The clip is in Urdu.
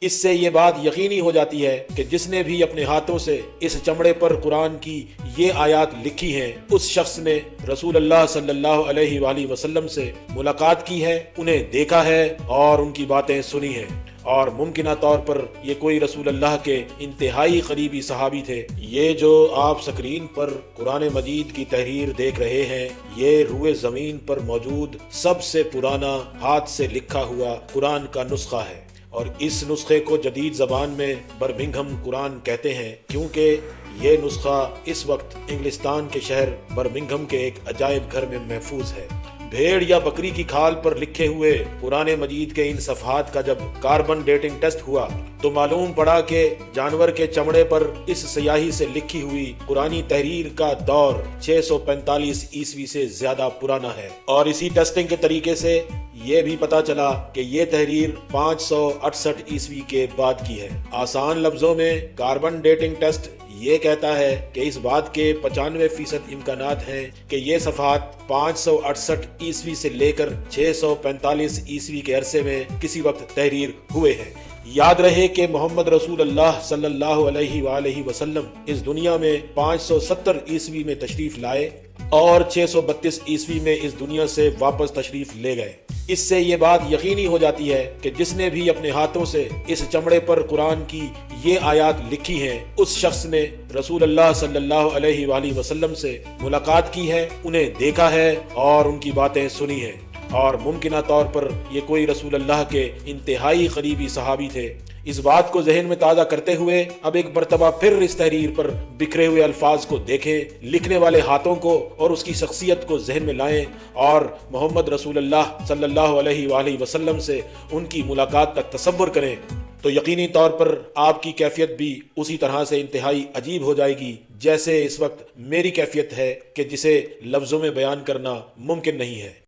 اس سے یہ بات یقینی ہو جاتی ہے کہ جس نے بھی اپنے ہاتھوں سے اس چمڑے پر قرآن کی یہ آیات لکھی ہیں اس شخص نے رسول اللہ صلی اللہ علیہ وآلہ وسلم سے ملاقات کی ہے، انہیں دیکھا ہے اور ان کی باتیں سنی ہیں، اور ممکنہ طور پر یہ کوئی رسول اللہ کے انتہائی قریبی صحابی تھے۔ یہ جو آپ سکرین پر قرآن مجید کی تحریر دیکھ رہے ہیں، یہ روئے زمین پر موجود سب سے پرانا ہاتھ سے لکھا ہوا قرآن کا نسخہ ہے، اور اس نسخے کو جدید زبان میں برمنگھم قرآن کہتے ہیں، کیونکہ یہ نسخہ اس وقت انگلستان کے شہر برمنگھم کے ایک عجائب گھر میں محفوظ ہے۔ بھیڑ یا بکری کی کھال پر لکھے ہوئے قرآن مجید کے ان صفحات کا جب کاربن ڈیٹنگ ٹیسٹ ہوا تو معلوم پڑا کہ جانور کے چمڑے پر اس سیاہی سے لکھی ہوئی قرآنی تحریر کا دور 645 عیسوی سے زیادہ پرانا ہے، اور اسی ٹیسٹنگ کے طریقے سے یہ بھی پتا چلا کہ یہ تحریر 568 عیسوی کے بعد کی ہے۔ آسان لفظوں میں کاربن ڈیٹنگ ٹیسٹ یہ کہتا ہے کہ اس بات کے 95% امکانات ہیں کہ یہ صفحات 568 عیسوی سے لے کر 645 عیسوی کے عرصے میں کسی وقت تحریر ہوئے ہیں۔ یاد رہے کہ محمد رسول اللہ صلی اللہ علیہ وآلہ وسلم اس دنیا میں 570 عیسوی میں تشریف لائے اور 632 عیسوی میں اس دنیا سے واپس تشریف لے گئے۔ اس سے یہ بات یقینی ہو جاتی ہے کہ جس نے بھی اپنے ہاتھوں سے اس چمڑے پر قرآن کی یہ آیات لکھی ہیں اس شخص نے رسول اللہ صلی اللہ علیہ وآلہ وسلم سے ملاقات کی ہے، انہیں دیکھا ہے اور ان کی باتیں سنی ہیں، اور ممکنہ طور پر یہ کوئی رسول اللہ کے انتہائی قریبی صحابی تھے۔ اس بات کو ذہن میں تازہ کرتے ہوئے اب ایک مرتبہ پھر اس تحریر پر بکھرے ہوئے الفاظ کو دیکھیں، لکھنے والے ہاتھوں کو اور اس کی شخصیت کو ذہن میں لائیں، اور محمد رسول اللہ صلی اللہ علیہ وآلہ وسلم سے ان کی ملاقات کا تصور کریں، تو یقینی طور پر آپ کی کیفیت بھی اسی طرح سے انتہائی عجیب ہو جائے گی جیسے اس وقت میری کیفیت ہے کہ جسے لفظوں میں بیان کرنا ممکن نہیں ہے۔